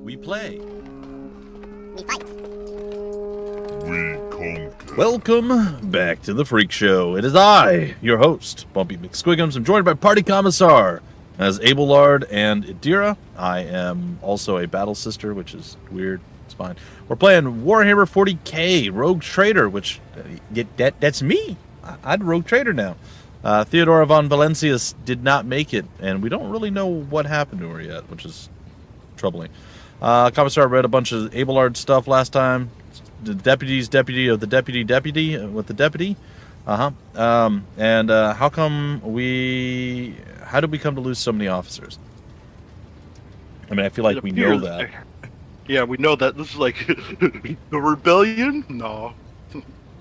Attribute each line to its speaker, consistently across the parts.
Speaker 1: We play.
Speaker 2: We fight.
Speaker 3: We conquer.
Speaker 1: Welcome back to the Freak Show. It is I, your host, Bumpy McSquigums. I'm joined by Party Commissar as Abelard and Idira. I am also a battle sister, which is weird. It's fine. We're playing Warhammer 40k Rogue Trader, which that's me. I'm Rogue Trader now. Theodora von Valencius did not make it, and we don't really know what happened to her yet, which is troubling. Commissar read a bunch of Abelard stuff last time. The deputy's deputy of the deputy with the deputy. How did we come to lose so many officers? I mean, I feel like we know that.
Speaker 4: Yeah, we know that. This is like the rebellion? No.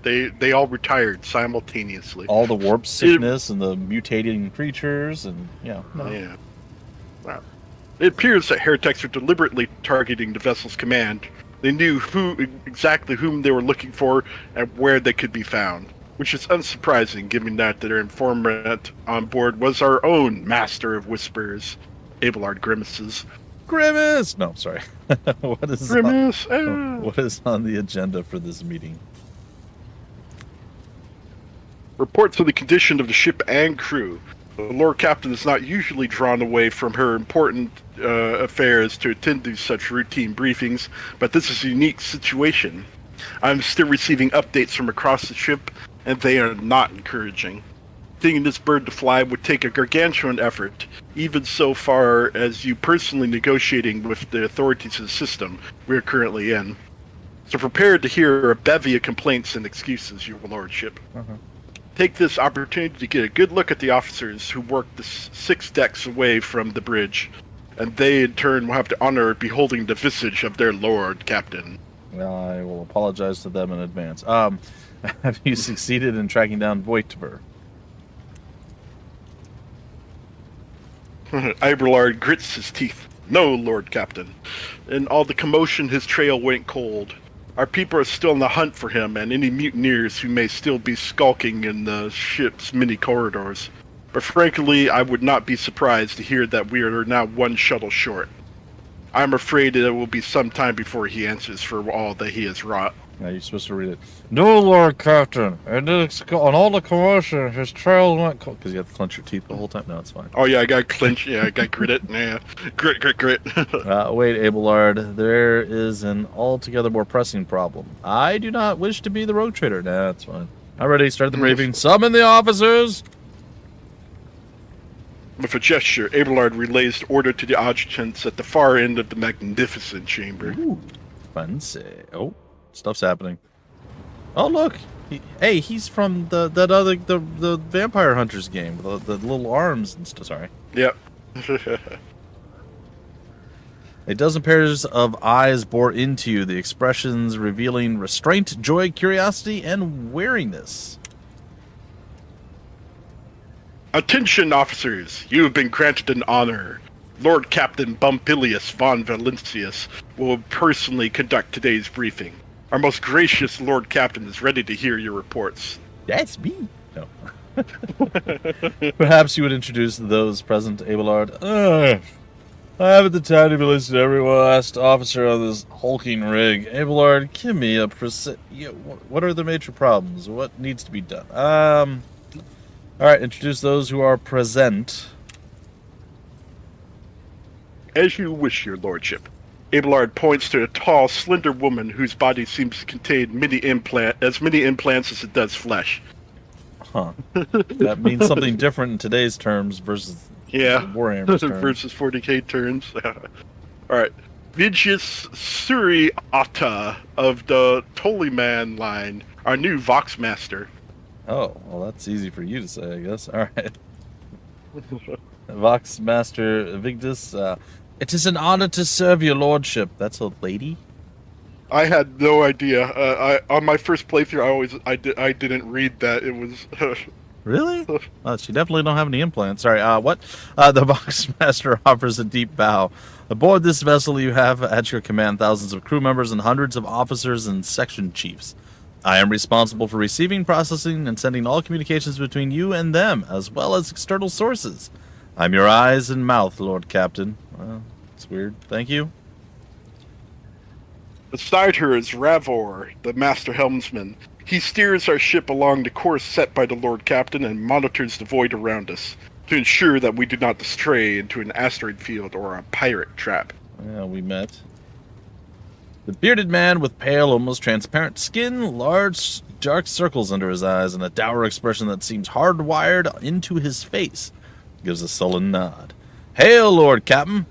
Speaker 4: They all retired simultaneously.
Speaker 1: All the warp sickness and the mutating creatures and no.
Speaker 4: Yeah. Wow. It appears that heretics are deliberately targeting the vessel's command. They knew exactly whom they were looking for and where they could be found, which is unsurprising given that their informant on board was our own Master of Whispers, Abelard Grimaces.
Speaker 1: Grimace! No, sorry. What is
Speaker 4: Grimace!
Speaker 1: What is on the agenda for this meeting?
Speaker 4: Reports of the condition of the ship and crew. The Lord Captain is not usually drawn away from her important affairs to attend to such routine briefings, but this is a unique situation. I'm still receiving updates from across the ship, and they are not encouraging. Getting this bird to fly would take a gargantuan effort, even so far as you personally negotiating with the authorities of the system we are currently in. So prepare to hear a bevy of complaints and excuses, your lordship. Take this opportunity to get a good look at the officers who work the 6 decks away from the bridge, and they in turn will have the honor of beholding the visage of their lord captain.
Speaker 1: Well, I will apologize to them in advance. Have you succeeded in tracking down Voitver?
Speaker 4: Abelard grits his teeth. No, Lord Captain. In all the commotion, his trail went cold. Our people are still on the hunt for him and any mutineers who may still be skulking in the ship's many corridors. But frankly, I would not be surprised to hear that we are now one shuttle short. I'm afraid it will be some time before he answers for all that he has wrought.
Speaker 1: Yeah, you're supposed to read it. No, Lord Captain. And on all the commotion, his trail went cold. Because you have to clench your teeth the whole time? No, it's fine.
Speaker 4: Oh yeah, I got clench. Yeah, I got grit it. Yeah, grit.
Speaker 1: Wait, Abelard. There is an altogether more pressing problem. I do not wish to be the rogue trader. Nah, that's fine. Already start the briefing. Summon the officers!
Speaker 4: With a gesture, Abelard relays the order to the adjutants at the far end of the magnificent chamber.
Speaker 1: Ooh, fancy. Oh, stuff's happening. Oh, look. He's from the Vampire Hunters game. The little arms and stuff. Sorry.
Speaker 4: Yep.
Speaker 1: A dozen pairs of eyes bore into you, the expressions revealing restraint, joy, curiosity, and wariness.
Speaker 4: Attention, officers! You have been granted an honor. Lord Captain Bumpilius von Valencius will personally conduct today's briefing. Our most gracious Lord Captain is ready to hear your reports.
Speaker 1: That's me. No. Perhaps you would introduce those present, Abelard. I haven't the time to be listening to every last officer on this hulking rig. Abelard, give me a what are the major problems? What needs to be done? All right, introduce those who are present.
Speaker 4: As you wish, your lordship. Abelard points to a tall, slender woman whose body seems to contain as many implants as it does flesh.
Speaker 1: Huh. That means something different in today's terms versus Warhammer's terms.
Speaker 4: Versus 40k terms. All right. Vigius Suriata of the Toliman line, our new Vox Master.
Speaker 1: Oh, well, that's easy for you to say, I guess. All right. Vox Master Vigdis, it is an honor to serve your lordship. That's a lady?
Speaker 4: I had no idea. On my first playthrough, I didn't read that. It was...
Speaker 1: Really? Well, she definitely don't have any implants. Sorry, what? The Vox Master offers a deep bow. Aboard this vessel, you have at your command thousands of crew members and hundreds of officers and section chiefs. I am responsible for receiving, processing, and sending all communications between you and them, as well as external sources. I'm your eyes and mouth, Lord Captain. Well, it's weird. Thank you.
Speaker 4: Beside her is Ravor, the master helmsman. He steers our ship along the course set by the Lord Captain and monitors the void around us to ensure that we do not stray into an asteroid field or a pirate trap.
Speaker 1: Yeah, we met. The bearded man with pale, almost transparent skin, large, dark circles under his eyes, and a dour expression that seems hardwired into his face, gives a sullen nod. Hail, Lord Captain!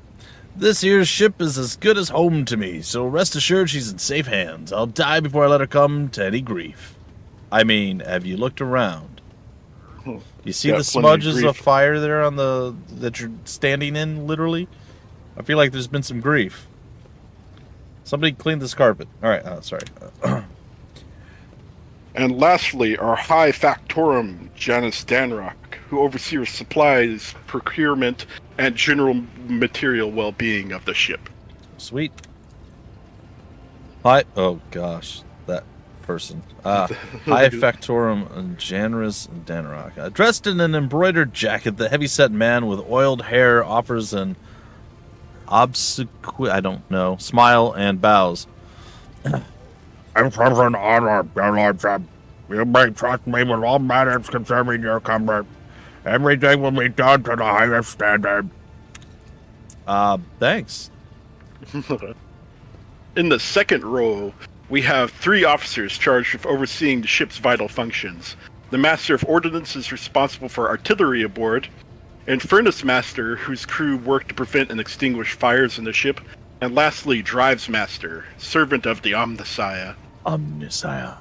Speaker 1: This here ship is as good as home to me, so rest assured she's in safe hands. I'll die before I let her come to any grief. I mean, have you looked around? You see the smudges of fire there on that you're standing in, literally? I feel like there's been some grief. Somebody clean this carpet. All right, sorry.
Speaker 4: And lastly, our High Factorum, Janus Danrock, who oversees supplies, procurement, and general material well-being of the ship.
Speaker 1: Sweet. Hi. Oh gosh, that person. High Factorum Janus Danrock. Dressed in an embroidered jacket, the heavy-set man with oiled hair offers an smile and bows.
Speaker 3: I'm present honor, your lordship. You may trust me with all matters concerning your comfort. Everything will be done to the highest standard.
Speaker 1: Thanks.
Speaker 4: In the second row, we have 3 officers charged with overseeing the ship's vital functions. The Master of Ordnance is responsible for artillery aboard, and Furnace Master, whose crew work to prevent and extinguish fires in the ship, and lastly, Drives Master, servant of the Omnissiah.
Speaker 1: Omnissiah.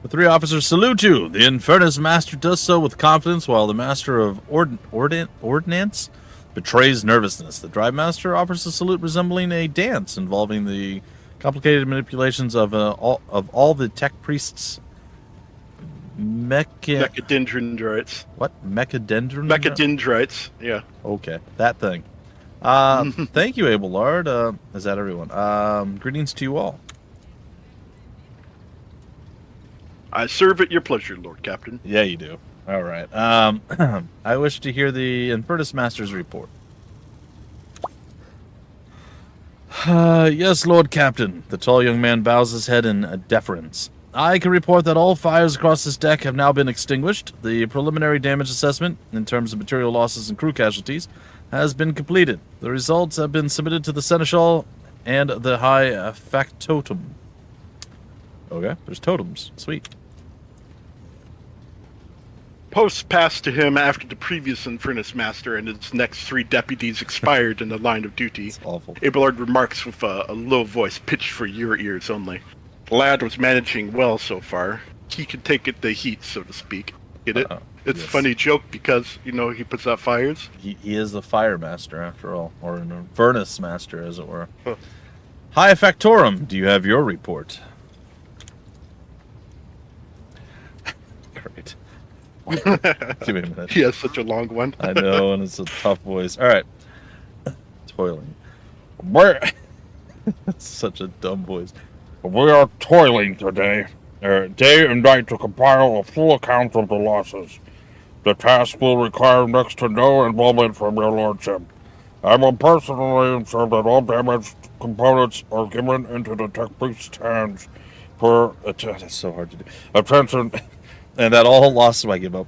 Speaker 1: The 3 officers salute you. The Infernus Master does so with confidence, while the Master of Ordnance betrays nervousness. The Drive Master offers a salute resembling a dance involving the complicated manipulations of all the tech priests.
Speaker 4: Mechadendrites.
Speaker 1: What? Mechadendron?
Speaker 4: Mechadendrites, yeah.
Speaker 1: Okay, that thing. Thank you, Abelard. Is that everyone? Greetings to you all.
Speaker 4: I serve at your pleasure, Lord Captain.
Speaker 1: Yeah, you do. All right. I wish to hear the Infernus Master's report. Yes, Lord Captain. The tall young man bows his head in deference. I can report that all fires across this deck have now been extinguished. The preliminary damage assessment, in terms of material losses and crew casualties, has been completed. The results have been submitted to the Seneschal and the High Factotum. Okay, there's totems. Sweet.
Speaker 4: Posts passed to him after the previous Infernus Master and his next 3 deputies expired in the line of duty.
Speaker 1: It's awful.
Speaker 4: Abelard remarks with a low voice pitched for your ears only. The lad was managing well so far. He could take it the heat, so to speak. Get it? It's a funny joke because, he puts out fires.
Speaker 1: He is a fire master, after all. Or an Infernus Master, as it were. Huh. High Factorum, do you have your report? Great. Give me a minute.
Speaker 4: He has such a long one.
Speaker 1: I know, and it's a tough voice. All right. Toiling. Such a dumb voice.
Speaker 3: We are toiling today, day and night, to compile a full account of the losses. The task will require next to no involvement from your lordship. I will personally ensure that all damaged components are given into the tech priest's hands for
Speaker 1: that's so hard to do.
Speaker 3: attention,
Speaker 1: and that all losses I give up.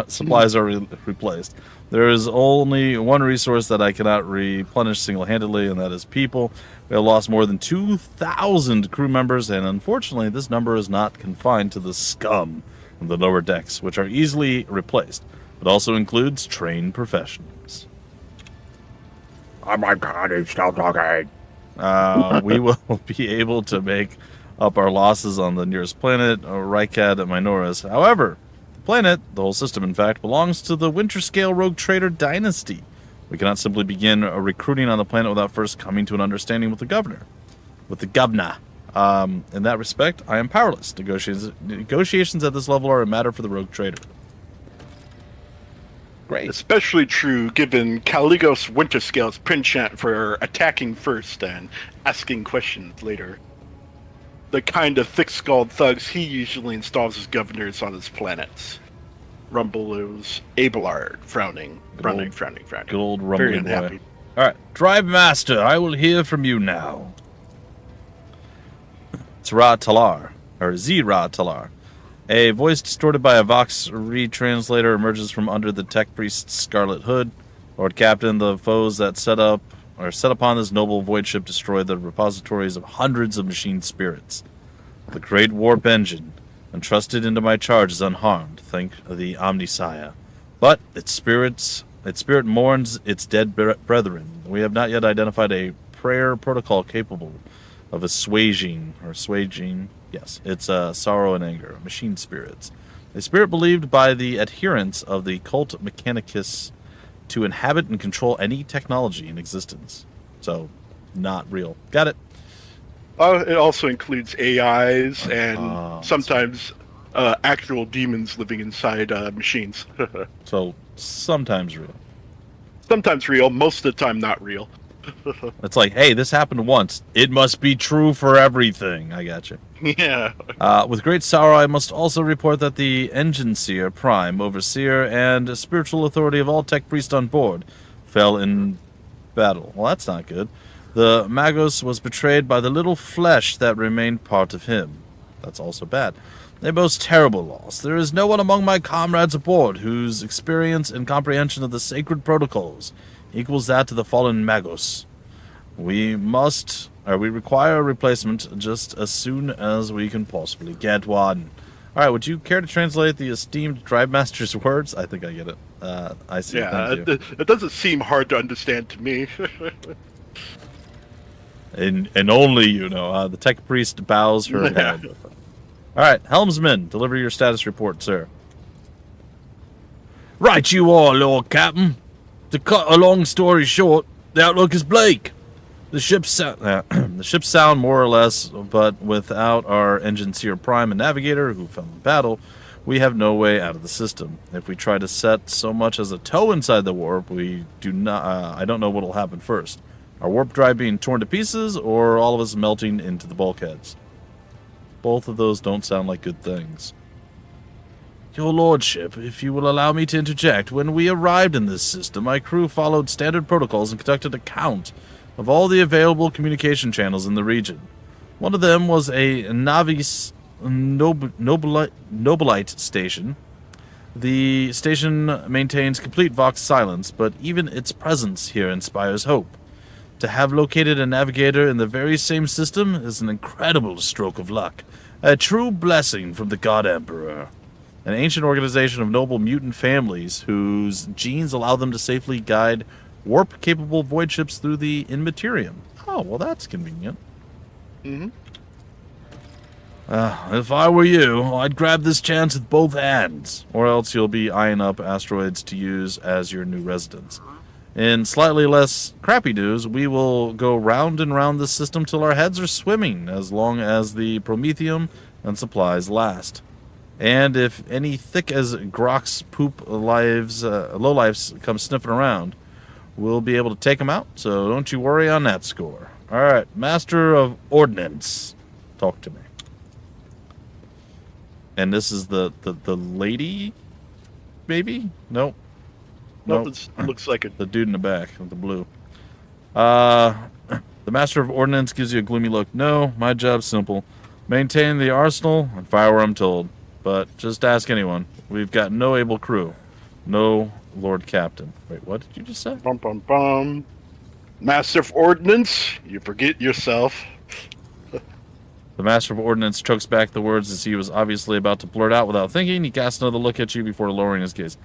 Speaker 1: Supplies are replaced. There is only one resource that I cannot replenish single-handedly, and that is people. We have lost more than 2,000 crew members, and unfortunately, this number is not confined to the scum of the lower decks, which are easily replaced, but also includes trained professionals.
Speaker 3: Oh my god, he's still talking.
Speaker 1: We will be able to make up our losses on the nearest planet, Rykad and Minoras. However, the planet, the whole system in fact, belongs to the Winterscale Rogue Trader Dynasty. We cannot simply begin recruiting on the planet without first coming to an understanding with the governor. In that respect, I am powerless. Negotiations at this level are a matter for the Rogue Trader. Great.
Speaker 4: Especially true given Caligos Winterscale's penchant for attacking first and asking questions later. The kind of thick-skulled thugs he usually installs as governors on his planets. Rumbles Abelard, frowning.
Speaker 1: Good old rumbling
Speaker 4: Very unhappy.
Speaker 1: boy. All right, Drive Master, I will hear from you now. Tra Talar, or Zira Talar. A voice distorted by a Vox retranslator emerges from under the tech priest's scarlet hood. Lord Captain, the foes that set upon this noble void ship destroyed the repositories of hundreds of machine spirits. The great warp engine, entrusted into my charge, is unharmed, thank the Omnisaya. But its spirit mourns its dead brethren. We have not yet identified a prayer protocol capable of assuaging its sorrow and anger, machine spirits. A spirit believed by the adherents of the cult Mechanicus to inhabit and control any technology in existence. So, not real. Got it.
Speaker 4: It also includes AIs and sometimes actual demons living inside machines.
Speaker 1: So, sometimes real.
Speaker 4: Sometimes real, most of the time not real.
Speaker 1: It's like, hey, this happened once. It must be true for everything. I got you.
Speaker 4: Yeah.
Speaker 1: With great sorrow, I must also report that the Engine Seer, Prime, Overseer, and spiritual authority of all tech priests on board fell in battle. Well, that's not good. The Magos was betrayed by the little flesh that remained part of him. That's also bad. A most terrible loss. There is no one among my comrades aboard whose experience and comprehension of the sacred protocols equals that of the fallen Magos. We require a replacement just as soon as we can possibly get one. Alright, would you care to translate the esteemed Drive Master's words? I think I get it. I see.
Speaker 4: Yeah, it doesn't seem hard to understand to me.
Speaker 1: and only you know. The tech priest bows her head. Alright, helmsman, deliver your status report, sir. Right you are, Lord Captain. To cut a long story short, the outlook is bleak. The ship's sound more or less, but without our Engine Seer Prime and Navigator, who fell in battle, we have no way out of the system. If we try to set so much as a toe inside the warp, we do not. I don't know what will happen first: our warp drive being torn to pieces, or all of us melting into the bulkheads. Both of those don't sound like good things. Your Lordship, if you will allow me to interject, when we arrived in this system, my crew followed standard protocols and conducted a count of all the available communication channels in the region. One of them was a Navis Nobilite station. The station maintains complete Vox silence, but even its presence here inspires hope. To have located a navigator in the very same system is an incredible stroke of luck, a true blessing from the God Emperor. An ancient organization of noble mutant families whose genes allow them to safely guide warp-capable void ships through the Immaterium. Oh, well, that's convenient.
Speaker 4: Mm-hmm.
Speaker 1: If I were you, I'd grab this chance with both hands, or else you'll be eyeing up asteroids to use as your new residence. In slightly less crappy news, we will go round and round this system till our heads are swimming, as long as the Prometheum and supplies last. And if any thick as Grok's poop lowlifes come sniffing around, we'll be able to take them out, so don't you worry on that score. Alright, Master of Ordnance, talk to me. And this is the lady, maybe? Nope.
Speaker 4: Nothing looks like it.
Speaker 1: The dude in the back with the blue. The Master of Ordnance gives you a gloomy look. No, my job's simple. Maintain the arsenal and fire where I'm told. But just ask anyone. We've got no able crew. No Lord Captain. Wait, what did you just say?
Speaker 4: Bum, bum, bum. Master of Ordnance, you forget yourself.
Speaker 1: The Master of Ordnance chokes back the words as he was obviously about to blurt out without thinking. He casts another look at you before lowering his gaze.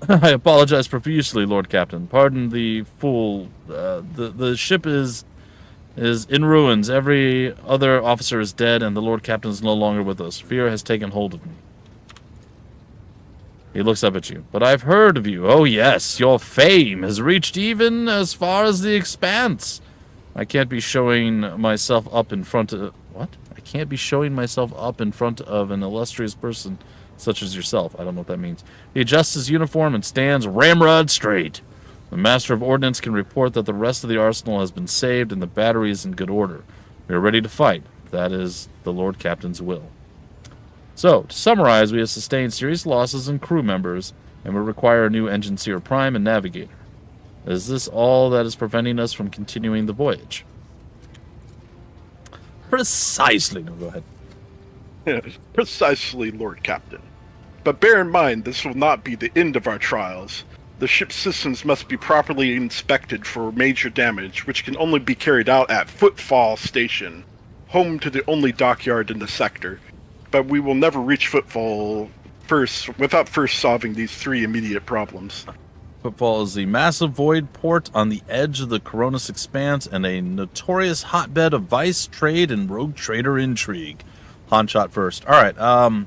Speaker 1: I apologize profusely, Lord Captain. Pardon the fool. The ship is in ruins. Every other officer is dead, and the Lord Captain is no longer with us. Fear has taken hold of me. He looks up at you. But I've heard of you. Oh, yes, your fame has reached even as far as the expanse. I can't be showing myself up in front of... What? I can't be showing myself up in front of an illustrious person such as yourself. I don't know what that means. He adjusts his uniform and stands ramrod straight. The Master of Ordnance can report that the rest of the arsenal has been saved and the battery is in good order. We are ready to fight. That is the Lord Captain's will. So, to summarize, we have sustained serious losses in crew members, and we require a new Engine Seer Prime and Navigator. Is this all that is preventing us from continuing the voyage? Precisely. No, go ahead.
Speaker 4: Precisely, Lord Captain. But bear in mind, this will not be the end of our trials. The ship's systems must be properly inspected for major damage, which can only be carried out at Footfall Station, home to the only dockyard in the sector. But we will never reach Footfall without first solving these three immediate problems.
Speaker 1: Footfall is the massive void port on the edge of the Coronis Expanse and a notorious hotbed of vice, trade, and rogue trader intrigue. Han shot first. All right,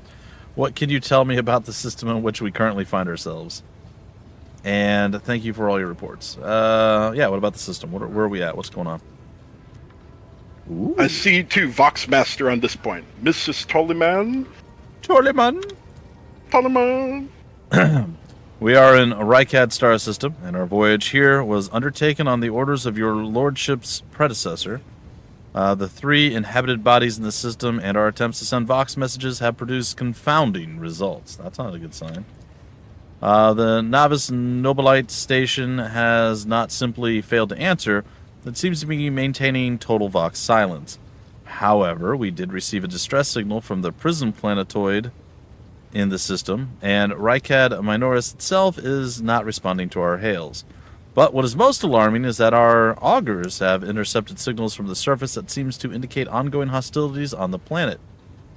Speaker 1: what can you tell me about the system in which we currently find ourselves? And thank you for all your reports. Yeah, what about the system? Where are we at? What's going on? Ooh.
Speaker 4: I see two Voxmaster on this point. Mrs. Tolliman?
Speaker 1: Torliman.
Speaker 4: Tolliman?
Speaker 1: We are in Owlcat star system, and our voyage here was undertaken on the orders of your lordship's predecessor. The three inhabited bodies in the system and our attempts to send Vox messages have produced confounding results. That's not a good sign. The Novice Nobilite station has not simply failed to answer, it seems to be maintaining total Vox silence. However, we did receive a distress signal from the Prism planetoid in the system, and Rykad Minoris itself is not responding to our hails. But what is most alarming is that our augurs have intercepted signals from the surface that seems to indicate ongoing hostilities on the planet.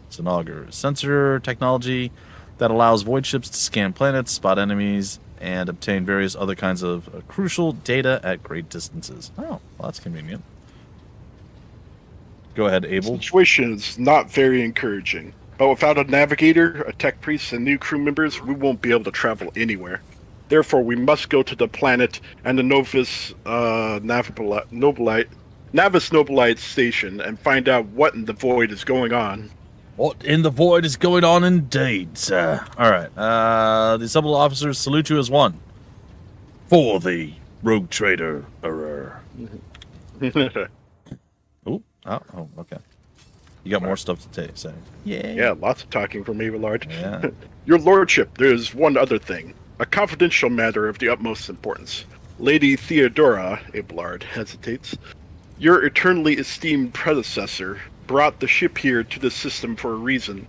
Speaker 1: It's an augur sensor technology that allows void ships to scan planets, spot enemies, and obtain various other kinds of crucial data at great distances. Oh, well, that's convenient. Go ahead, Abel.
Speaker 4: The situation is not very encouraging. But without a navigator, a tech priest, and new crew members, we won't be able to travel anywhere. Therefore, we must go to the planet and the Navis Nobilite station and find out what in the void is going on.
Speaker 1: What in the void is going on indeed, sir? All right. The assembled officers salute you as one. For the rogue trader, Oh, okay. You got more stuff to say.
Speaker 4: Yeah, lots of talking from Abelard.
Speaker 1: Yeah.
Speaker 4: Your lordship, there is one other thing. A confidential matter of the utmost importance. Lady Theodora, Abelard hesitates, your eternally esteemed predecessor, brought the ship here to the system for a reason.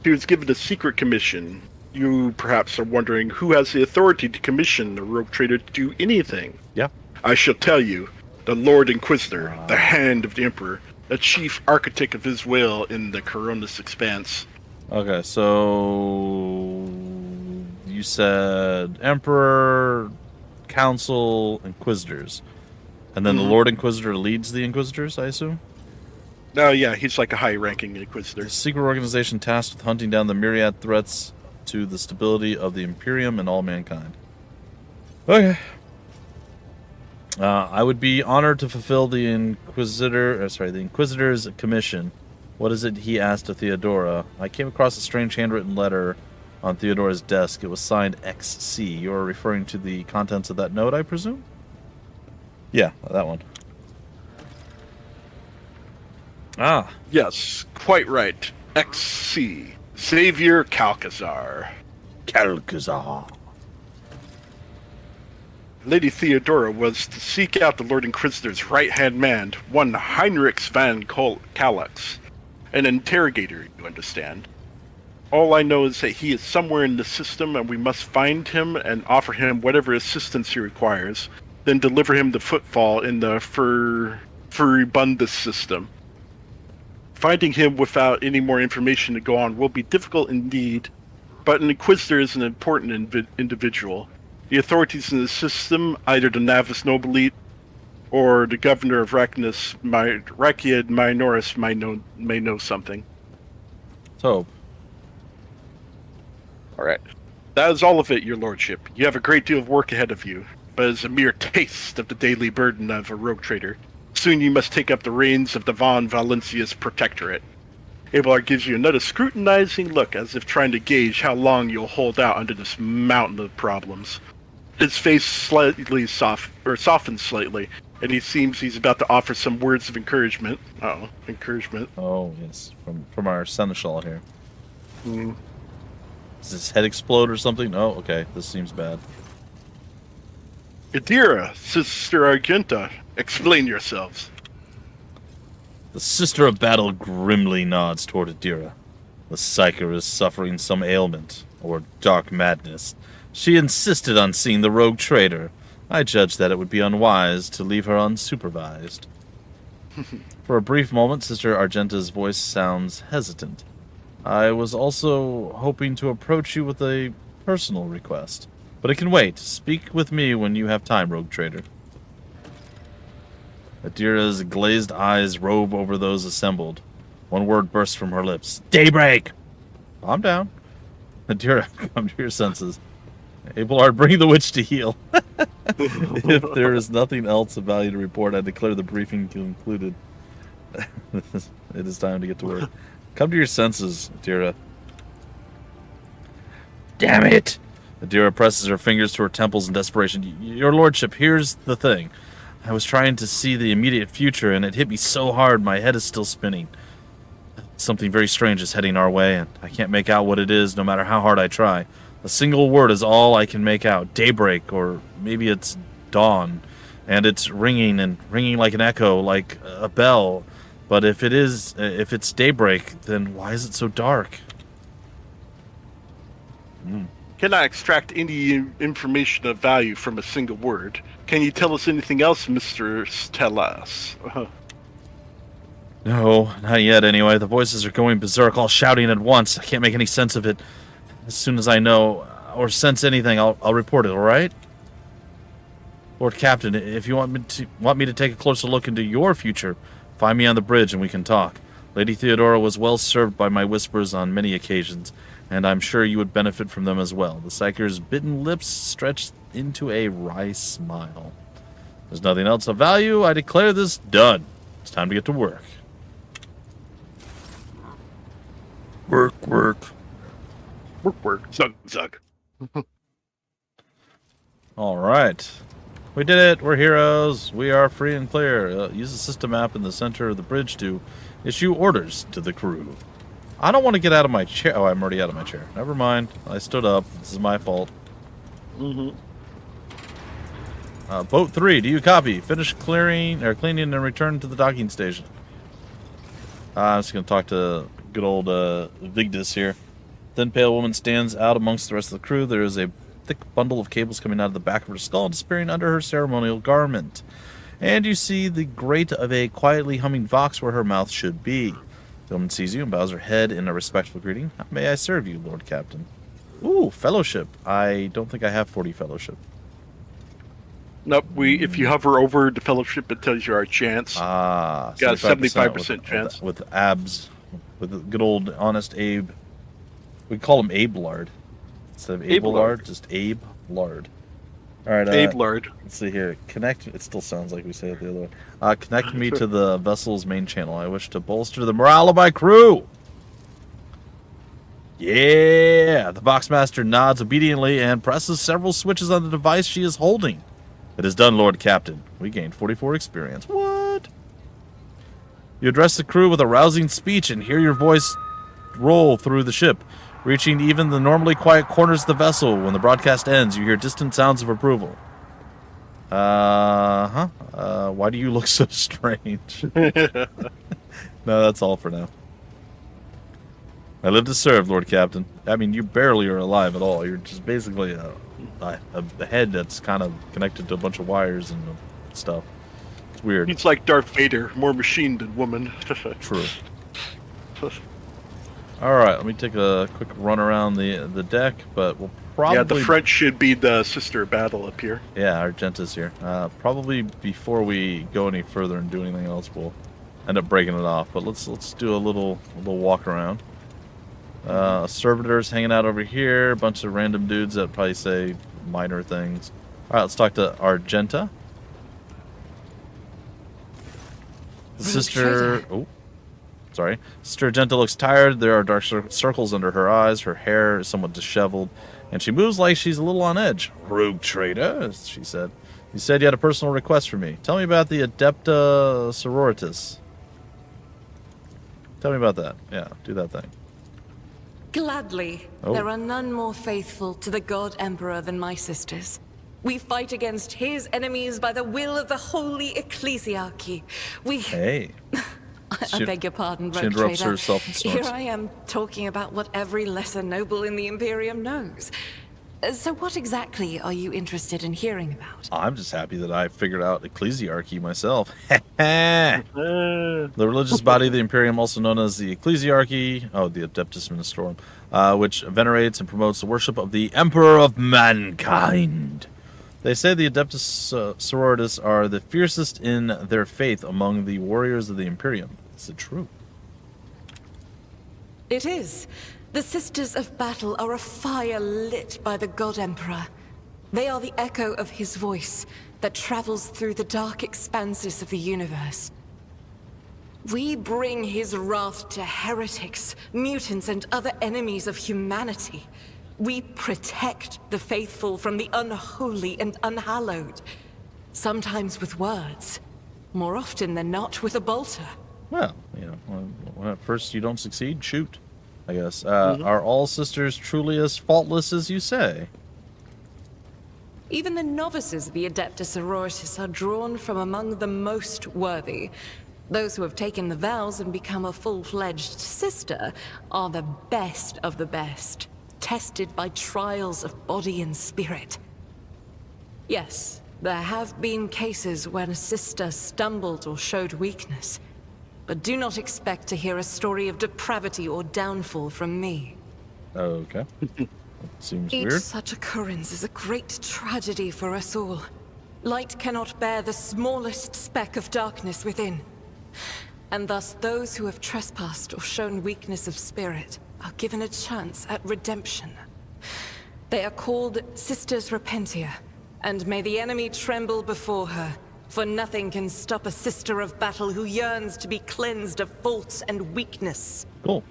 Speaker 4: She was given a secret commission. You perhaps are wondering who has the authority to commission a rogue trader to do anything.
Speaker 1: Yeah.
Speaker 4: I shall tell you. The Lord Inquisitor, the Hand of the Emperor, the chief architect of his will in the Coronis Expanse.
Speaker 1: Okay, so you said Emperor, Council, Inquisitors. And then the Lord Inquisitor leads the Inquisitors, I assume?
Speaker 4: Oh, yeah, he's like a high-ranking Inquisitor.
Speaker 1: A secret organization tasked with hunting down the myriad threats to the stability of the Imperium and all mankind. Okay. I would be honored to fulfill the Inquisitor's commission. What is it he asked to Theodora? I came across a strange handwritten letter on Theodora's desk. It was signed XC. You're referring to the contents of that note, I presume? Yeah, that one. Ah.
Speaker 4: Yes, quite right. XC. Xavier Calcazar.
Speaker 1: Calcazar.
Speaker 4: Lady Theodora was to seek out the Lord Inquisitor's right-hand man, one Heinrich van Kallax. An interrogator, you understand. All I know is that he is somewhere in the system, and we must find him and offer him whatever assistance he requires, then deliver him to Footfall in the Furibundus system. Finding him without any more information to go on will be difficult indeed, but an Inquisitor is an important individual. The authorities in the system, either the Navis Nobilite or the governor of Rakiad Minoris, may know something.
Speaker 1: So,
Speaker 4: all right. That is all of it, your lordship. You have a great deal of work ahead of you, but it's a mere taste of the daily burden of a rogue trader. Soon you must take up the reins of the Von Valencia's protectorate. Abelard gives you another scrutinizing look, as if trying to gauge how long you'll hold out under this mountain of problems. His face softens slightly, and he seems he's about to offer some words of encouragement. Encouragement.
Speaker 1: Oh, yes, from our seneschal here. Does his head explode or something? Oh, okay, this seems bad.
Speaker 4: Idira, Sister Argenta, explain yourselves.
Speaker 1: The Sister of Battle grimly nods toward Idira. The psyker is suffering some ailment, or dark madness. She insisted on seeing the rogue trader. I judged that it would be unwise to leave her unsupervised. For a brief moment, Sister Argenta's voice sounds hesitant. I was also hoping to approach you with a personal request. But it can wait. Speak with me when you have time, rogue trader. Adira's glazed eyes rove over those assembled. One word bursts from her lips. Daybreak! Calm down. Adira, come to your senses. Abelard, bring the witch to heel. If there is nothing else of value to report, I declare the briefing concluded. It is time to get to work. Come to your senses, Adira. Damn it! Adira presses her fingers to her temples in desperation. Your lordship, here's the thing. I was trying to see the immediate future, and it hit me so hard my head is still spinning. Something very strange is heading our way, and I can't make out what it is no matter how hard I try. A single word is all I can make out. Daybreak, or maybe it's dawn. And it's ringing and ringing like an echo, like a bell. But if it's daybreak, then why is it so dark?
Speaker 4: Cannot extract any information of value from a single word. Can you tell us anything else, Mr. Stellas?
Speaker 1: No, not yet anyway. The voices are going berserk, all shouting at once. I can't make any sense of it. As soon as I know or sense anything, I'll report it, all right? Lord Captain, if you want me to take a closer look into your future, find me on the bridge and we can talk. Lady Theodora was well served by my whispers on many occasions, and I'm sure you would benefit from them as well. The psyker's bitten lips stretched into a wry smile. There's nothing else of value. I declare this done. It's time to get to work. Work, work.
Speaker 4: Work, work. Zug, zug.
Speaker 1: All right. We did it. We're heroes. We are free and clear. Use the system map in the center of the bridge to issue orders to the crew. I don't want to get out of my chair. Oh, I'm already out of my chair. Never mind. I stood up. This is my fault. Boat 3, do you copy? Finish cleaning and return to the docking station. I'm just going to talk to good old Vigdis here. Thin pale woman stands out amongst the rest of the crew. There is a thick bundle of cables coming out of the back of her skull, disappearing under her ceremonial garment. And you see the grate of a quietly humming vox where her mouth should be. The woman sees you and bows her head in a respectful greeting. How may I serve you, Lord Captain? Ooh, fellowship. I don't think I have 40 fellowship.
Speaker 4: Nope, if you hover over the fellowship, it tells you our chance.
Speaker 1: Ah,
Speaker 4: got a 75% chance.
Speaker 1: With abs. With the good old honest Abe. We call him Abelard. Instead of Abelard, just Abe Lard. Alright,
Speaker 4: Abelard.
Speaker 1: Let's see here. Connect. It still sounds like we say it the other way. Connect me to the vessel's main channel. I wish to bolster the morale of my crew. Yeah! The Boxmaster nods obediently and presses several switches on the device she is holding. It is done, Lord Captain. We gained 44 experience. What? You address the crew with a rousing speech and hear your voice roll through the ship, reaching even the normally quiet corners of the vessel. When the broadcast ends, you hear distant sounds of approval. Why do you look so strange? No, that's all for now. I live to serve, Lord Captain. I mean, you barely are alive at all. You're just basically a head that's kind of connected to a bunch of wires and stuff. It's weird.
Speaker 4: It's like Darth Vader, more machine than woman.
Speaker 1: True. Alright, let me take a quick run around the deck, but we'll probably...
Speaker 4: Yeah, the front should be the sister battle up here.
Speaker 1: Yeah, Argenta's here. Probably before we go any further and do anything else, we'll end up breaking it off. But let's do a little walk around. Servitors hanging out over here. A bunch of random dudes that probably say minor things. Alright, let's talk to Argenta. Sister... Oh. Sorry. Sister Argenta looks tired. There are dark circles under her eyes. Her hair is somewhat disheveled. And she moves like she's a little on edge. Rogue trader, she said. You said you had a personal request for me. Tell me about the Adepta Sororitas. Tell me about that. Yeah, do that thing.
Speaker 5: Gladly.
Speaker 1: Oh.
Speaker 5: There are none more faithful to the God Emperor than my sisters. We fight against his enemies by the will of the Holy Ecclesiarchy.
Speaker 1: Hey.
Speaker 5: I beg your pardon,
Speaker 1: She
Speaker 5: rogue
Speaker 1: interrupts
Speaker 5: trader.
Speaker 1: herself and
Speaker 5: Here
Speaker 1: snorts.
Speaker 5: I am talking about what every lesser noble in the Imperium knows. So what exactly are you interested in hearing about?
Speaker 1: I'm just happy that I figured out ecclesiarchy myself. The religious body of the Imperium, also known as the ecclesiarchy, the Adeptus Ministorum, which venerates and promotes the worship of the Emperor of Mankind. They say the Adeptus Sororitas are the fiercest in their faith among the warriors of the Imperium. Is it true?
Speaker 5: It is. The Sisters of Battle are a fire lit by the God Emperor. They are the echo of his voice that travels through the dark expanses of the universe. We bring his wrath to heretics, mutants, and other enemies of humanity. We protect the faithful from the unholy and unhallowed. Sometimes with words. More often than not with a bolter.
Speaker 1: Well, when at first you don't succeed, shoot, I guess. Are all sisters truly as faultless as you say?
Speaker 5: Even the novices of the Adeptus Sororitas are drawn from among the most worthy. Those who have taken the vows and become a full-fledged sister are the best of the best, tested by trials of body and spirit. Yes, there have been cases when a sister stumbled or showed weakness, but do not expect to hear a story of depravity or downfall from me.
Speaker 1: Okay. Seems
Speaker 5: Each
Speaker 1: weird.
Speaker 5: such occurrence is a great tragedy for us all. Light cannot bear the smallest speck of darkness within. And thus those who have trespassed or shown weakness of spirit are given a chance at redemption. They are called Sisters Repentia, and may the enemy tremble before her, for nothing can stop a sister of battle who yearns to be cleansed of faults and weakness.
Speaker 1: Cool.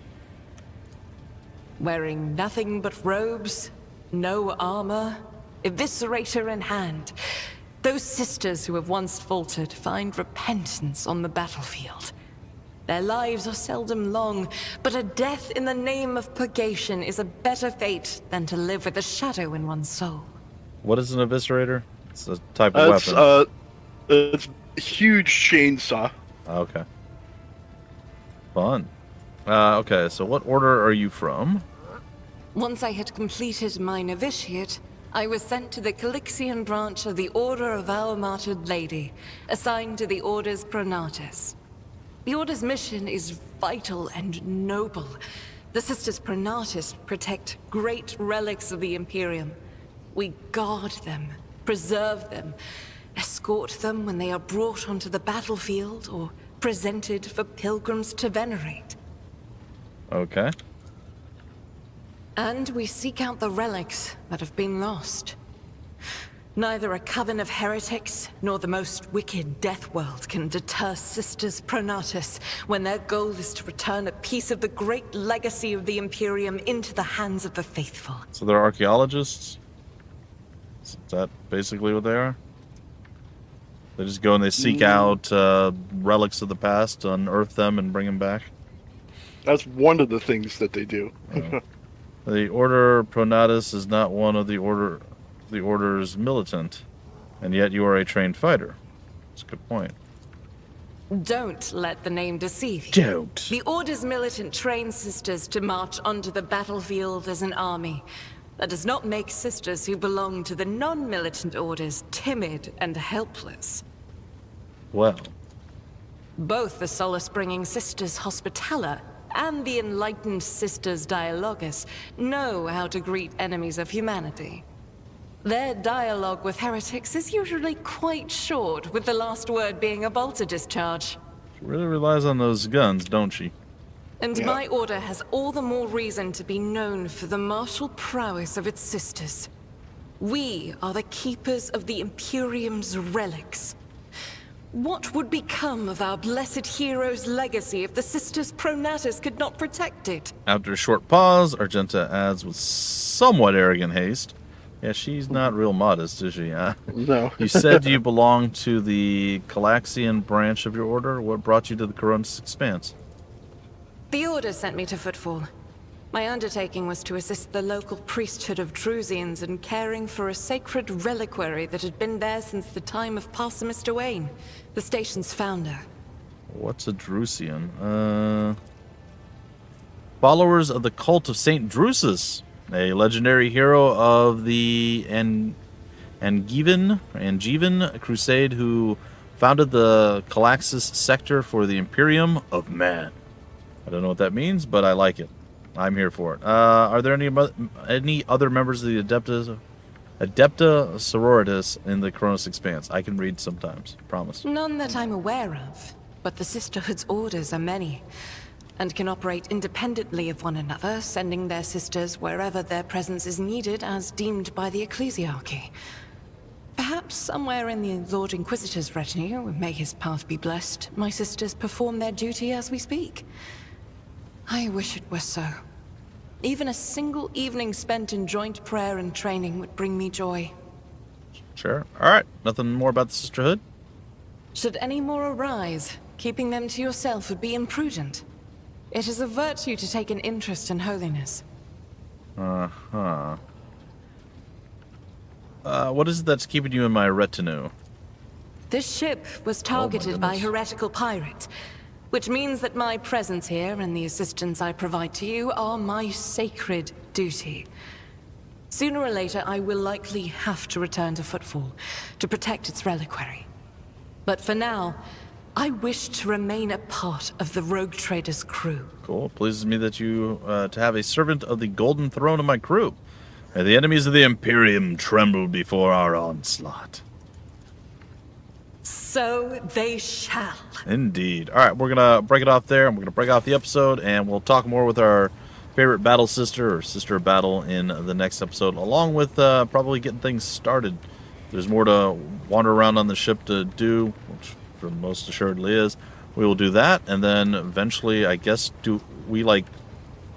Speaker 5: Wearing nothing but robes, no armor, eviscerator in hand, those sisters who have once faltered find repentance on the battlefield. Their lives are seldom long, but a death in the name of purgation is a better fate than to live with a shadow in one's soul.
Speaker 1: What is an eviscerator? It's a type of weapon.
Speaker 4: It's a huge chainsaw.
Speaker 1: Okay. Fun. Okay, so what order are you from?
Speaker 5: Once I had completed my novitiate, I was sent to the Calixian branch of the Order of Our Martyred Lady, assigned to the Order's Pronatus. The Order's mission is vital and noble. The Sisters Pronatus protect great relics of the Imperium. We guard them, preserve them, escort them when they are brought onto the battlefield or presented for pilgrims to venerate.
Speaker 1: Okay.
Speaker 5: And we seek out the relics that have been lost. Neither a coven of heretics nor the most wicked death world can deter Sisters Pronatus when their goal is to return a piece of the great legacy of the Imperium into the hands of the faithful.
Speaker 1: So they're archaeologists? Is that basically what they are? They just go and they seek out relics of the past, unearth them, and bring them back?
Speaker 4: That's one of the things that they do.
Speaker 1: The Order Pronatus is not one of the Order's militant, and yet you are a trained fighter. That's a good point.
Speaker 5: Don't let the name deceive you.
Speaker 1: Don't.
Speaker 5: The Order's militant trains sisters to march onto the battlefield as an army. That does not make sisters who belong to the non-militant orders timid and helpless.
Speaker 1: Well,
Speaker 5: Both the solace-bringing Sisters Hospitaller and the enlightened Sisters Dialogus know how to greet enemies of humanity. Their dialogue with heretics is usually quite short, with the last word being a bolter discharge.
Speaker 1: she really relies on those guns, don't she?
Speaker 5: And my order has all the more reason to be known for the martial prowess of its sisters. We are the keepers of the Imperium's relics. What would become of our blessed hero's legacy if the Sisters Pronatus could not protect it?
Speaker 1: After a short pause, Argenta adds with somewhat arrogant haste. Yeah, she's not real modest, is she?
Speaker 4: No.
Speaker 1: You said you belong to the Calaxian branch of your order. What brought you to the Coronis Expanse?
Speaker 5: The Order sent me to Footfall. My undertaking was to assist the local priesthood of Drusians in caring for a sacred reliquary that had been there since the time of Parsimist Owain, the station's founder.
Speaker 1: What's a Drusian? Followers of the cult of Saint Drusus, a legendary hero of the Angevin Crusade who founded the Calaxis sector for the Imperium of Man. I don't know what that means, but I like it. I'm here for it. Are there any other members of the Adepta Sororitas in the Kronos Expanse? I can read sometimes, promise.
Speaker 5: None that I'm aware of, but the Sisterhood's orders are many, and can operate independently of one another, sending their sisters wherever their presence is needed as deemed by the Ecclesiarchy. Perhaps somewhere in the Lord Inquisitor's retinue, may his path be blessed, my sisters perform their duty as we speak. I wish it were so. Even a single evening spent in joint prayer and training would bring me joy.
Speaker 1: Sure. All right. Nothing more about the Sisterhood?
Speaker 5: Should any more arise, keeping them to yourself would be imprudent. It is a virtue to take an interest in holiness.
Speaker 1: Uh-huh. What is it that's keeping you in my retinue?
Speaker 5: This ship was targeted by heretical pirates, which means that my presence here and the assistance I provide to you are my sacred duty. Sooner or later, I will likely have to return to Footfall to protect its reliquary. But for now, I wish to remain a part of the Rogue Trader's crew.
Speaker 1: Cool. It pleases me that you to have a servant of the Golden Throne of my crew. The enemies of the Imperium tremble before our onslaught.
Speaker 5: So they shall.
Speaker 1: Indeed. All right, we're going to break it off there, and we're going to break off the episode, and we'll talk more with our favorite battle sister, or sister of battle, in the next episode, along with probably getting things started. There's more to wander around on the ship to do, which there most assuredly is. We will do that, and then eventually, I guess, do we,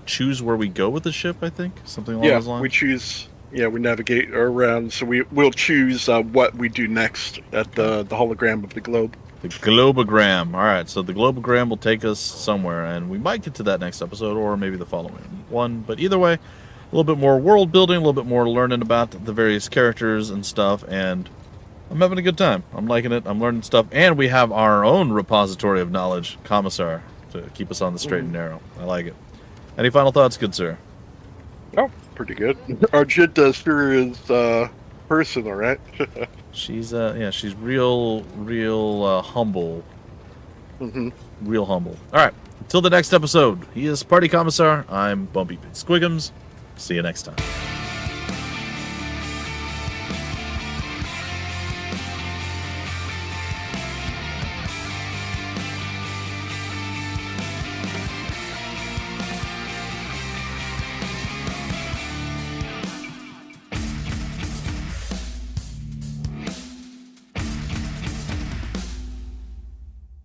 Speaker 1: choose where we go with the ship, I think? Something along those lines?
Speaker 4: We choose... Yeah, we navigate around, so we'll choose what we do next at the hologram of the globe.
Speaker 1: The Globogram. All right, so the Globogram will take us somewhere, and we might get to that next episode, or maybe the following one. But either way, a little bit more world building, a little bit more learning about the various characters and stuff, and I'm having a good time. I'm liking it. I'm learning stuff, and we have our own repository of knowledge, Commissar, to keep us on the straight and narrow. I like it. Any final thoughts, good sir?
Speaker 4: Oh, pretty good. Argenta Spiria's personal, right?
Speaker 1: She's she's real humble.
Speaker 4: Mm-hmm.
Speaker 1: Real humble. All right. Until the next episode, he is Party Commissar. I'm Bumpy Squiggums. See you next time.